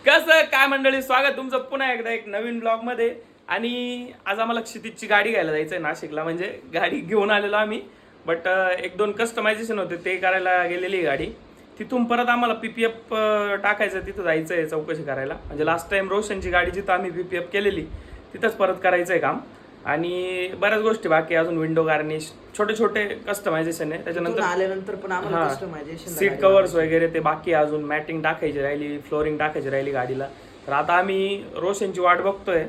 कसं काय मंडळी, स्वागत तुमचं पुन्हा एकदा एक नवीन ब्लॉग मध्ये. आणि आज आम्हाला क्षितिजची गाडी घ्यायला जायचंय नाशिकला. म्हणजे गाडी घेऊन आलेलो आम्ही, बट एक दोन कस्टमायझेशन होते ते करायला गेलेली गाडी. तिथून परत आम्हाला पीपीएफ टाकायचं, तिथं जायचंय चौकशी करायला. म्हणजे लास्ट टाइम रोशनची गाडी जिथं आम्ही पीपीएफ केलेली तिथंच परत करायचंय काम. आणि बऱ्याच गोष्टी बाकी अजून, विंडो गार्निश, छोटे छोटे कस्टमायझेशन आहे. त्याच्यानंतर आल्यानंतर पण आम्हाला कस्टमायझेशन, सीट कव्हर्स वगैरे ते बाकी, अजून मॅटिंग टाकायची राहिली, फ्लोरिंग टाकायची राहिली गाडीला. तर आता आम्ही रोशनची वाट बघतोय,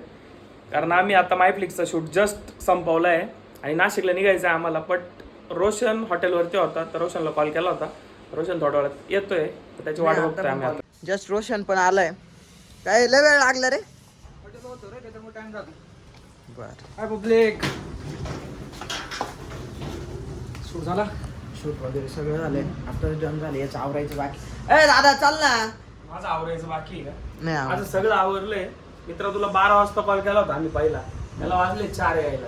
कारण आम्ही आता मायफ्लिक्सचा शूट जस्ट संपवला आहे आणि नाशिकला निघायचं आहे आम्हाला. बट रोशन हॉटेलवरती होता, तर रोशनला कॉल केला होता. रोशन थोड्या वेळात येतोय, तर त्याची वाट बघतोय आम्ही आता. जस्ट रोशन पण आलाय. काय लय वेळ लागला रे? हाय पब्लिक, शूट झाला. शूट वगैरे सगळं झालंय, आता डन झाले. याचं आवरायचं बाकी. ए दादा चल ना. माझं आवरायचं बाकी आहे का? नाही माझं सगळं आवरलंय. मित्र तुला 12 वाजता कॉल केला होता आम्ही पहिला, त्याला वाजले 4 यायला.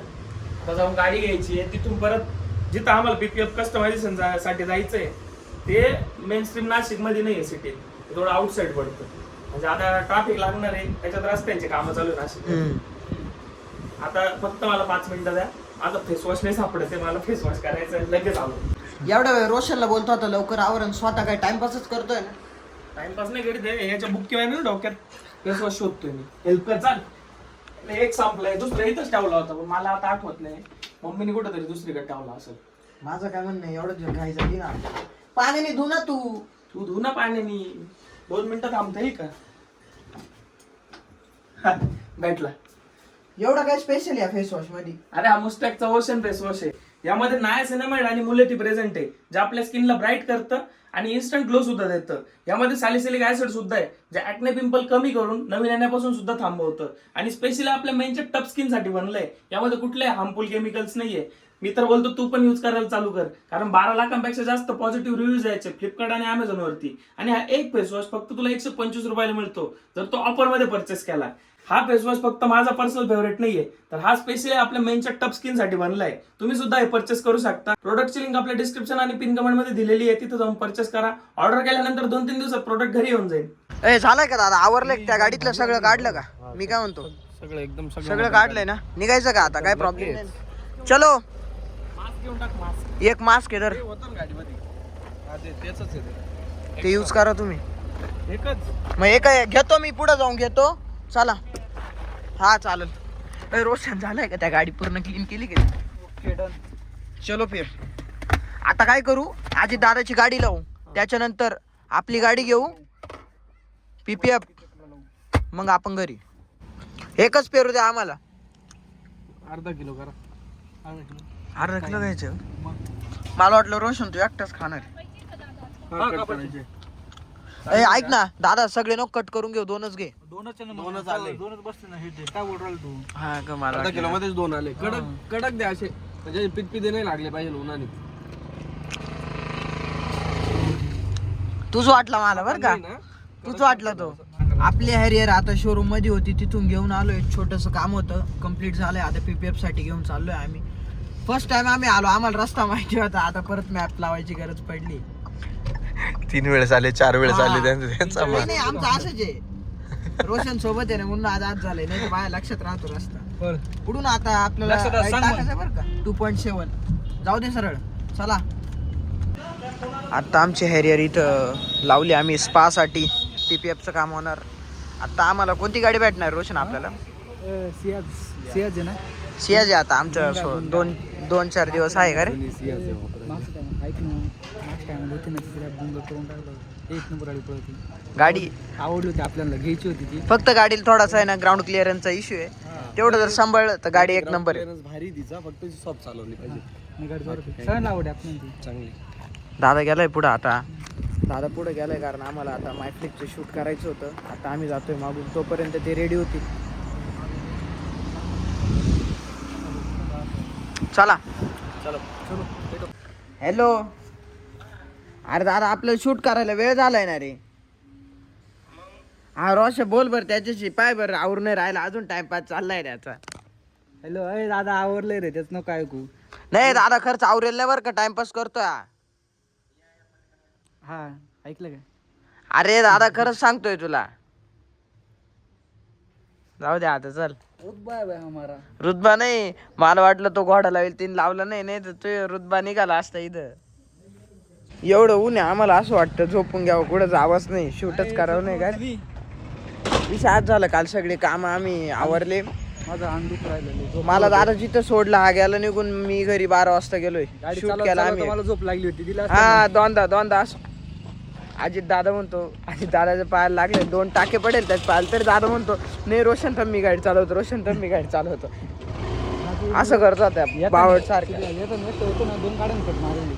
आता जाऊन गाडी घ्यायची आहे, तिथून परत जिथं आम्हाला पीपीएफ कस्टमायझेशन साठी जायचंय ते मेन स्ट्रीम नाशिक मध्ये नाही आहे, सिटीत थोडं आउटसाईड पडतं. म्हणजे आता ट्रॅफिक लागणार आहे, त्याच्यात रस्त्यांची कामं चालू आहे नाशिक. आता फक्त मला 5 मिनिटं द्या, माझा फेस वॉश नाही सापडत आहे, मला फेस वॉश करायचं आहे, लगेच आलो. एवढा वेळ रोशनला बोलतो आता लवकर आवरण, स्वतः काय टाइमपासच करतोय ना. टाइमपास नाही करीत आहे, याच्या बुक किंवा ना डोक्यात फेस वॉश शोधतोय मी. हेल्प कर चाल. एक संपलंय, दुसरं इथंच ठेवला होता, पण मला आता आठवत नाही मम्मीने कुठं तरी दुसरीकडे ठेवला असेल. माझं काय म्हणणं आहे, एवढं जेवण खायचं ना पाण्याने धु ना तू. तू धु ना पाण्याने, 2 मिनिटं थांबता येईल का? भेटला. एवढं काय स्पेशल या फेस वॉश मध्ये? अरे हा मुस्टॅकचा ओशन फेस वॉश आहे. यामध्ये नायसिनामाइड आणि मुलेटी प्रेझेंट आहे, जे आपल्या स्किनला ब्राईट करतं आणि इन्स्टंट ग्लो सुद्धा देतं. यामध्ये सॅलिसिलिक ऍसिड सुद्धा आहे, जे ऍक्ने पिंपल कमी करून नवीन येण्यापासून सुद्धा थांबवतं. आणि स्पेशली आपल्या मेनच्या टफ स्किन साठी बनलंय. यामध्ये कुठल्याही हार्मफुल केमिकल्स नाहीये. मी तर बोलतो तू पण यूज करायला चालू कर, कारण 12 लाखांपेक्षा जास्त पॉझिटिव्ह रिव्ह्यूज यायचे फ्लिपकार्ट आणि अमेझॉन वरती. आणि हा एक फेस वॉश फक्त तुला 125 रुपयाला मिळतो, जर तो ऑफर मध्ये परचेस केला. हा फेस वॉश फक्त माझा पर्सनल फेवरेट नाहीये, तर हा स्पेशली आपल्या मेनच्या टफ स्किन साठी बनलाय. तुम्ही सुद्धा हे परचेस करू शकता. प्रोडक्टची लिंक आपल्या डिस्क्रिप्शन आणि पिन कमेंट मध्ये दिलेली आहे, तिथे जाऊन परचेस करा. ऑर्डर केल्यानंतर 2-3 दिवसात प्रोडक्ट घरी येऊन जाईल. ए झालंय का दादा? आवरलंय त्या गाडीतलं सगळं काढलं का? मी काय म्हणतो, सगळं एकदम सगळं काढलंय ना? निघायचं का आता? काय प्रॉब्लेम नाही. चलो. मास्क घेऊन टाक, मास्क. एक मास्क आहे तर होतं गाडीमध्ये. तेच आहे ते यूज करा तुम्ही. एकच. मग एक घेतो मी, पुढे जाऊन घेतो. चला. हा चालेल. रोशन झालाय का? त्या गाडी पूर्ण क्लीन केली का? चलो फिर. आता काय करू, आधी दादाची गाडी लावू, त्याच्यानंतर आपली गाडी घेऊ पीपीएफ, मग आपण घरी. एकच पेरू द्या आम्हाला. अर्धा किलो करा. अर्धा किलो घ्यायचं. मला वाटलं रोशन तू एकटाच खाणार. ऐक ना दादा, सगळे नको कट करून घेऊ, 2च घे. दोनच आले. दोनच बसले ना. हे काय बोल राहिला तू? हा का? मला अर्धा किलो मध्येच 2 आले. कडक कडक द्या असे, म्हणजे पितपिते नाही लागले पाहिजे उन्हाने. तूच वाटला मला बरं का, तूच वाटला तो. आपली हॅरियर आता शोरूम मध्ये होती, तिथून घेऊन आलोय. छोटस काम होतं, कम्प्लीट झालंय. आता पीपीएफ साठी घेऊन चाललोय आम्ही. फर्स्ट टाइम आम्ही आलो, आम्हाला रस्ता माहिती होता. आता परत मॅप लावायची गरज पडली. 3 वेळेस आले, 4 वेळेस हा. आले त्यांचा नाही आमचं असंच आहे. रोशन सोबत आहे ना, म्हणून आज झालंय. नाही तर माझ्या लक्षात राहतो रस्ता. पुढून आता आपल्याला लक्षात राहत, right सांग टाकायचं बरं का. 2.7 जाऊ दे सरळ. चला. आता आमची हॅरियर इथं लावली आम्ही स्पा साठी. पीपीएफचं काम होणार. आता आम्हाला कोणती गाडी भेटणार रोशन आपल्याला? सियाज आहे ना. सियाज आहे आता आमच्या 2-4 दिवस आहे का रे? गाडी आवडली होती आपल्याला, घ्यायची होती ती. फक्त गाडीला थोडासा आहे ना ग्राउंड क्लिअरन्सचा इश्यू आहे. तेवढं जर सांभाळलं तर गाडी एक नंबर आहे. भारी तिचा, फक्त सॉफ्ट चालवली पाहिजे. सगळ्यांना आवडली आपल्याला चांगली. दादा गेलाय पुढं. आता दादा पुढे गेलाय, कारण आम्हाला आता मायफ्लिकचं शूट करायचं होतं. आता आम्ही जातोय मागून, तोपर्यंत ते रेडी होतील. चला. हॅलो. अरे दादा, आपल्याला शूट करायला वेळ झालाय ना रे. हा रोशन बोल बर त्याच्याशी. पाय बरं आवर नाही राहिला अजून, टाइमपास चाललाय त्याचा. हॅलो. अरे दादा आवरलंय रे, त्याच नको ऐकू. नाही दादा, खर्च आवरेल नाही बरं का, टाइमपास करतोय. हा ऐकलं का? अरे दादा खरंच सांगतोय तुला. जाऊ दे आता चल. रुतबा है भाई हमारा. रुतबा नाही, मला वाटलं तो घोडा लावेल, तीन लावला नाही तर तो रुतबा निघाला असता इथं. एवढं ऊन आहे, आम्हाला असं वाटतं झोपून घ्यावं, कुठं जावंच नाही, शूटच करावं नाही काय. विषय आज झालं, काल सगळे काम आम्ही आवरले. माझं अंग दुख राहिलेलं. मला दादा जिथं सोडला हा गेला निघून, मी घरी 12 वाजता गेलोय. गाडी शूट चालवत केला चालवत आम्ही. मला झोप लागली होती तिला. हा दोनदा असं. अजित दादा म्हणतो, अजित दादाच्या पायाला लागले 2 टाके पडेल त्याच्या पायाला, तरी दादा म्हणतो नाही रोशन थांब मी गाडी चालवतो, रोशन थांब मी गाडी चालवतो. असं करतो आता बावट सारखं. येतो ना 2 गाड्यांनी कट मारली.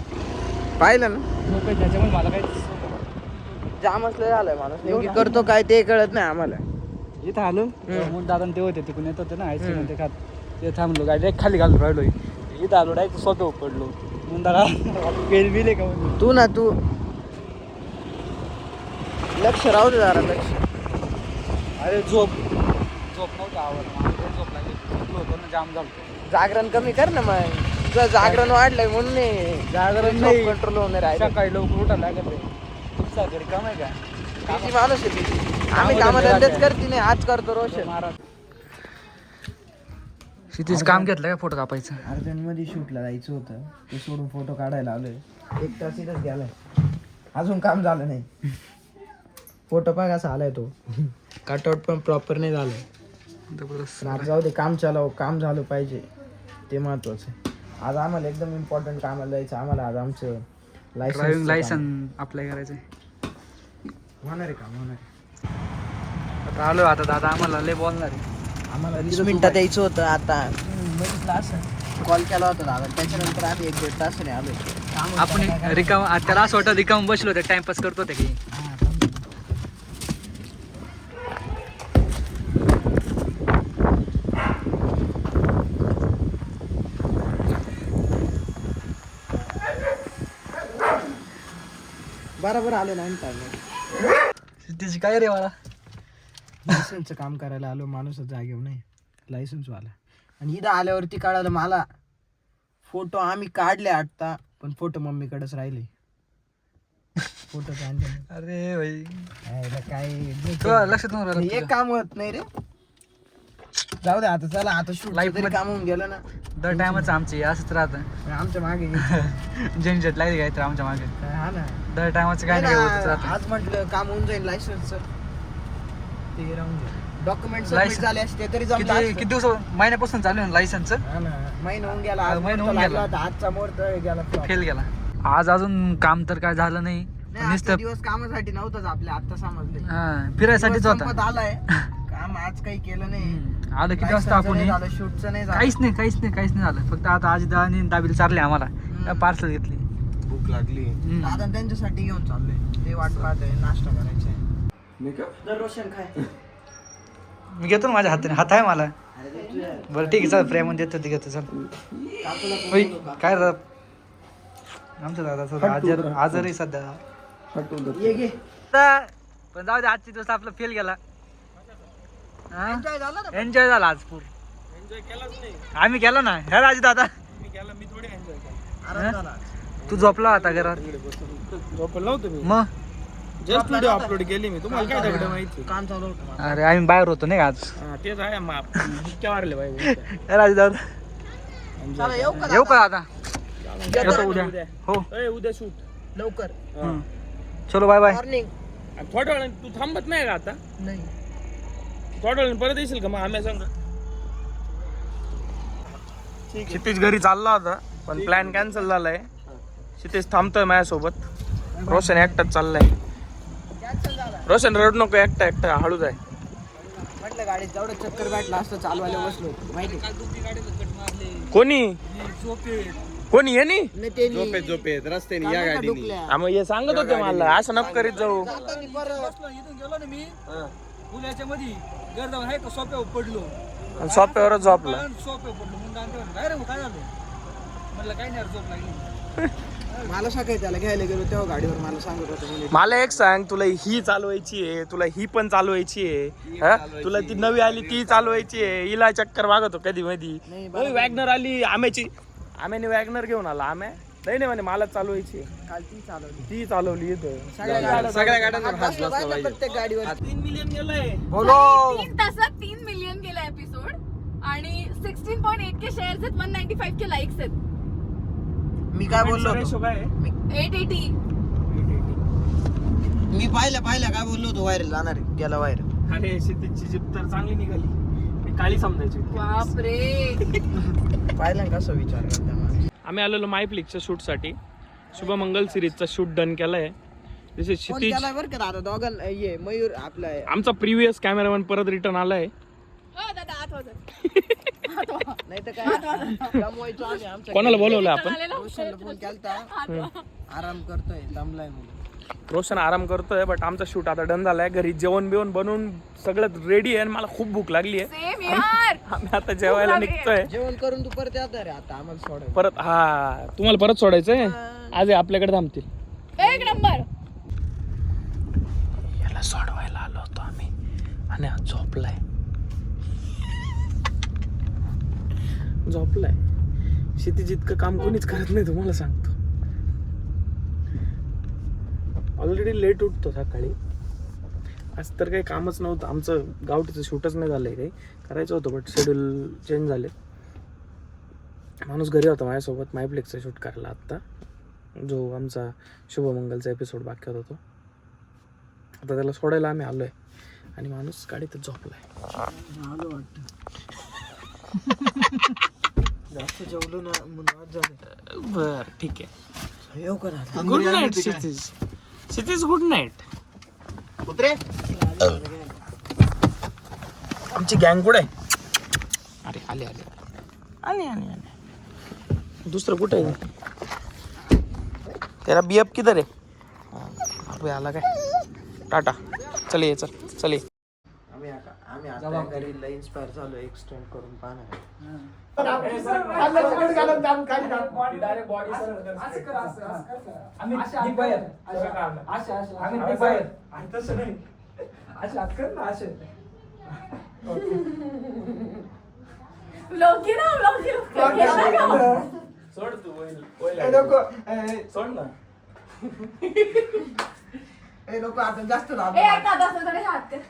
पाहिलं ना, लोक त्याच्यामुळे मला काही जामच लय झालंय माणूस. नेमकी करतो काय ते कळत नाही आम्हाला. इथं आलो मग दादा ते होते तिकडून येत होते ना आईस्क्रीम ते खात, ते थांबलो गाडी डायरेक्ट खाली घालून राहिलो. इथं आलो डायरेक्ट स्वतः पडलो. मग दादा बेल बिले का म्हणजे तू लक्ष राहू दे जरा, लक्ष. अरे झोप नव्हतं आवडलं मला, झोप लागली होतो ना, जाम झालं. जागरण कमी कर ना मग. तुझं जागरण वाढलंय म्हणून नाही, जागरण नाही कंट्रोल होऊन राहिलं. सकाळी लवकर उठायला लागत आहे. तुमच्याकडे काम आहे का? किती माणूस आहे ती? आम्ही कामधंदेच करते नाही, आज करतो रोशन. क्षितिज काम घेतलं का फोटो कापायचं? अर्जंटमध्ये शूटला जायचं होतं, ते सोडून फोटो काढायला आलोय. 1 तास इथंच गेलाय, अजून काम झालं नाही. फोटो पाय कसा आलाय तो, कटआउट पण प्रॉपर नाही झालं. जाऊ दे, काम झालं पाहिजे, ते महत्वाचं आहे. आज आम्हाला एकदम इम्पॉर्टंट कामाला जायचं. आम्हाला आज आमचं ड्रायव्हिंग लायसन अप्लाय करायचं होणार आहे. काम होणार आहे. आता आलो. आता दादा आम्हाला लय बोलणार आहे. आम्हाला 20 मिनिटात यायचं होतं. आता कॉल केला होता दादा, त्याच्यानंतर आम्ही 1-1.5 तासाने आलो. आपण रिकाम, त्याला असं वाटतं रिकाम बसलो होते, टाइमपास करतो ते की. बरोबर आलो ना. त्याची काय रे मला लायसन्सचं काम करायला आलो, माणूसच जागेवर नाही, लायसन्सवाला. आणि इथं आल्यावरती कळालं मला, फोटो आम्ही काढले आता, पण फोटो मम्मीकडेच राहिले. फोटो अरे भाई काय लक्षात नव्हतं राहिलं एक काम होत नाही रे. जाऊ दे आता, चला आता शूट Life मध्ये- काम होऊन गेलं ना. दर टायमच आमची असंच राहतं. आमच्या मागे झंझट लागली काय तर आमच्या मागे हा ना. दर टायमाचं काय नाही होतच राहतं. आज म्हटलं काम होऊन जाईल लायसन्सचं, ते राहून जाईल. डॉक्युमेंट License- झाले असते तरी जमलं किती असतं. दिवस महिन्यापासून चालू आहे लायसनचं. हा ना, महिना होऊन गेला. आज महिना मुहूर्त होऊन लागला गेला. होता, आजचा मुहूर्त गेला flop. फेल गेला. आज अजून काम तर काय झालं नाही. नाही, आजचा दिवस कामासाठी नव्हताच आपल्या, आता समजले. फिरायसाठीच दिवस होता. संपत आलाय, काम आज काही केलं नाही. आलं किती वाजता आपण हे? शूटचं नाही झालं. काहीच नाही झालं. फक्त आता आज दाबील चालले आम्हाला, पार्सल घेतली. भूक लागली. दादा त्यांच्यासाठी घेऊन चाललोय, ते वाट पाहत आहे, नाश्ता करायचा. दर रोशन खाय. मी घेतो ना, माझ्या हाताने हात आहे मला. बरं ठीक आहे, चल प्रेम देतो ते घेतो. चल होय, काय दादा आमचं दादा थोडं आजारी सध्या. ये घे. पण जाऊ दे, आजचे दिवस आपला फेल गेला. Enjoy झालं ना? एन्जॉय झाला आज पूर. एन्जॉय केलाच नाही आम्ही केला ना ह्या राजी दादा. मी केला, मी थोडी एन्जॉय केला. आराम झाला. तू झोपला होता घरात झोपलं नव्हतं मी, मग? जस्ट व्हिडिओ अपलोड केली मी. तुम्हाला काय दगड माहिती? काम चालू होतं माझं. अरे आम्ही बाहेर होतो नाही का आज. हा, तेच आहे माप. इतक्या वारले बाई. ह्या राजी दादा चला, येऊ का येऊ दादा? का दादा? येतो उद्या. हो उद्या शूट लवकर. चलो बाय बाय. मॉर्निंग. थोड्या वेळाने तू थांबत नाही का आता? नाही. थोड्या वेळाने परत येशील का मग आम्ही सांग. क्षितिज घरी चालला होता, पण प्लॅन कॅन्सल झालाय. क्षितिज थांबतोय माझ्यासोबत. रोशन एकटाच चाललाय. कॅन्सल झाला. रोशन रड नको, एकटा हळू जाय. म्हटलं गाडीत जेवढं चक्कर बॅटला असतं चालवायला बसलो होतो, माहिती कोणी ये नाही? नाही ते नाही. झोपेत रस्त्याने या गाडीने. डुकल्या. मग हे सांगत होते मला, असं नको करीत जाऊ. जातानी परत. इथून गेलो ना मी पुण्याच्या मध्ये घर जाऊन आहे का सोप्यावर पडलो. आणि सोप्यावरच झोपला. सोप्यावर पडलो म्हणून काय रे काय झालं म्हटलं काय नाही झोप लागली. मला सकाळी त्याला घ्यायला गेलो तेव्हा गाडीवर मला सांगत होतं म्हणे, मला एक सांग, तुला ही चालवायची आहे, तुला ही पण चालवायची आहे, हा? तुला ती नवी आली ती चालवायची आहे, हिला चक्कर मागतो कधी मधी. नाही, वॅगनर आली आम्याची, आम्याने वॅगनर घेऊन आला. आम्या नाही म्हणे मला चालवायची आहे. काल ती चालवली. ती चालवली इथं. सगळ्या गाड्यांवर हात बसला पाहिजे प्रत्येक गाडीवर. 3 मिलियन गेलंय. बोलो. 3 तासात 3 मिलियन आणि 16.8K शेअर्स आहेत, 195K लाईक्स आहेत. मी काय बोललो Comment चा ratio होतो काय आहे? 880. मी पाहिलं काय बोललो होतो व्हायरल जाणार आहे, गेला व्हायरल. अरे शेतीची जीप तर चांगली निघाली, मी काळी समजायची. बापरे. पाहिलं ना कसं विचार करता माणूस. आम्ही आलेलो मायफ्लिक्सच्या शूटसाठी. शुभमंगल सिरीजचा शूट डन केलाय. दिस इज फोन क्षितिज. केलाय बरं का दादा दोघांना, ये मयूर आपला आहे. आमचा प्रिव्हियस कॅमेरामॅन परत रिटर्न आलाय. हो दादा आत वाजत. नाही तर काय कमवायचो आम्ही आमच्या. कोणाला बोलवलं आपण? रोशनला फोन केलता, आराम करतोय दमलाय म्हणून. रोशन आराम करतोय, बट आमचा शूट आता डन झालाय. घरी जेवण बिवण बनवून सगळं रेडी आहे आणि मला खूप भूक लागली आहे. सेम यार. आम्ही आता जेवायला निघतोय जेवण करून तू परत येणार रे आता आम्हाला सोडायला. परत. हा, तुम्हाला परत सोडायचंय. आज हे आपल्याकडे थांबतील. एक नंबर. याला सोडवायला आलो होतो आम्ही आणि आज झोपलाय. शेती जितकं काम कोणीच करत नाही, तुम्हाला सांगतो. ऑलरेडी लेट उठतो सकाळी. आज तर काही कामच नव्हतं. आमचं गावठीचं शूटच नाही झालंय. काही करायचं होतं बट शेड्यूल चेंज झाले. माणूस घरी होता माझ्यासोबत मायफ्लिक्सचा शूट करायला आत्ता, जो आमचा शुभमंगलचा एपिसोड बाकी होता तो. आता त्याला सोडायला आम्ही आलोय आणि माणूस गाडीतच झोपलाय. आलो वाटतं. जास्त जेवलो ना म्हणून आज झालं. बर ठीक आहे. येऊ का दादा? गुड नाईट क्षितिज. क्षितिज गुड नाईट. उतरे. आमची गँग कुठे आहे? अरे आले आले आले आले आले. दुसरं कुठे आहे? तेरा बीएफ किधर आहे? अबे आला काय? टाटा. चल ये, चल ये. आम्ही आता घरी लय इन्स्पायर झालो, एक्सटेंड करून पाहणार. व्लॉग घे ना, व्लॉग घे. सोड तू सोड ना. नको आता जास्त लाभ. ए ऐका दादा थोडे हात कर.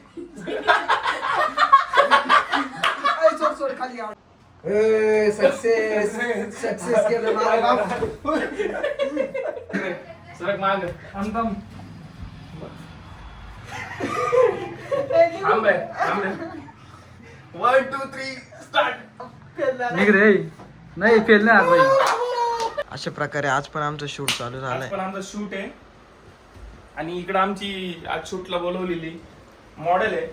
सोड खाली आव. सक्सेस केलं मला. सरक माग. थांबे 1 2 3 स्टार्ट. निघ रे. नाही फेल नाही आज भाई. अशा प्रकारे आज पण आमचं शूट चालू आज झालंय. पण आमचं शूट आहे आणि इकडं आमची आज शूटला बोलवलेली मॉडेल आहे.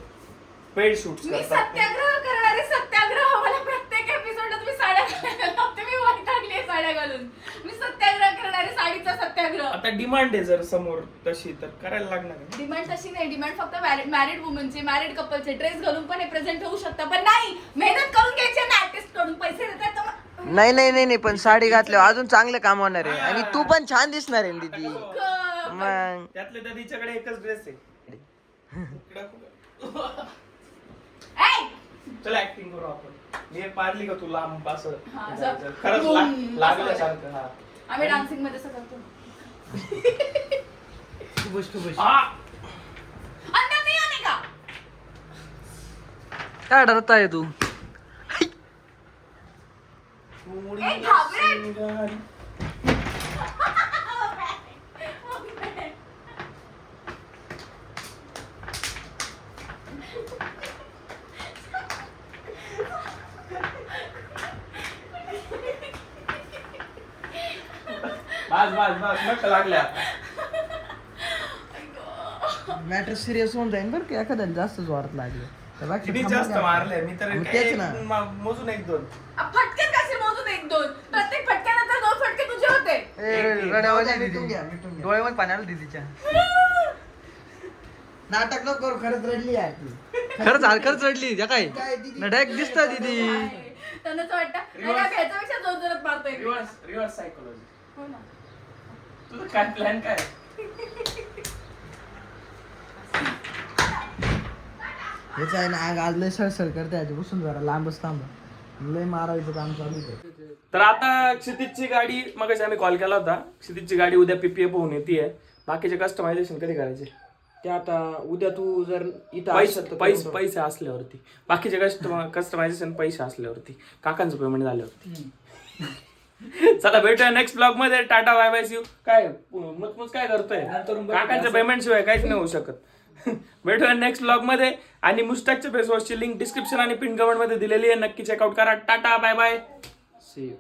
पेड शूट मी सत्याग्रह करणारे सत्याग्रह. मला प्रत्येक एपिसोडला तुम्ही साड्या घालायला लावते. मी वैतागली आहे साड्या घालून. मी सत्याग्रह करणारे साडीचा सत्याग्रह. आता डिमांड आहे जर समोर तशी तर करायला लागणार आहे. डिमांड तशी नाही. डिमांड फक्त मॅरिड वुमनचे, मॅरिड कपलचे ड्रेस घालून पण प्रेझेंट होऊ शकतं. पण नाही, मेहनत करून घ्यायचे ना आर्टिस्ट कडून पैसे देतात तर नाही पण साडी घातल्यावर अजून चांगलं काम होणार आहे आणि तू पण छान दिसणार आहे दीदी. मग त्यातल्या त्या तिच्याकडे एकच ड्रेस आहे. चल ऍक्टिंग करू आपण. मी पारली का तुला असं खरंच लागल्यासारखं. हा, आम्ही डान्सिंग मध्ये असं करतो. हा. अंदर नाही आने का? काय डरत आहे तू? ए घाबरेट. बस नका लागल्या. मॅटर सिरियस होऊन जाईल बरं का एखाद्याला जास्त जोरात लागलं. किती जास्त मारले मी तर. तेच ना. मोजून 1 2. फटके कसे मोजून 1 2? प्रत्येक फटक्यानंतर 2 फटके तुझे होते. मिटून घ्या. डोळ्यामध्ये पाणी आलं दीदीच्या. नाटक नको करू, खरंच रडली आहे ती. खरंच रडली त्या काय डायरेक्ट दिसत दीदी. त्यांना असं वाटतं नाही का घ्यायच्यापेक्षा जोरात मारतोय. Reverse psychology. हो ना. तुझं काय प्लॅन काय? हेच आहे ना, आग आज लय सळसळ करते आधीपासून. जरा लांबच थांबा, लय मारायचं काम चालू आहे. तर आता क्षितिजची गाडी मगाशी आम्ही कॉल केला होता. क्षितिजची गाडी उद्या PPF होऊन येते. बाकीचे कस्टमायझेशन कधी करायचे? ते आता उद्या तू जर इथं असेल तर करून पैसे असल्यावरती, बाकीचे कस्टमायझेशन पैसे असल्यावरती, काकांचं पेमेंट झाल्यावरती. चला भेटूया नेक्स्ट ब्लॉग मध्ये. Tata bye bye see you. काय मत काय करतोय, काकांच्या पेमेंट शिवाय काहीच नाही होऊ शकत. भेटूया नेक्स्ट ब्लॉग मध्ये. आणि मुस्टॅकच्या फेस वॉशची लिंक डिस्क्रिप्शन आणि पिन कमेंट मध्ये दिलेली आहे, नक्की चेकआउट करा. Tata bye bye see you.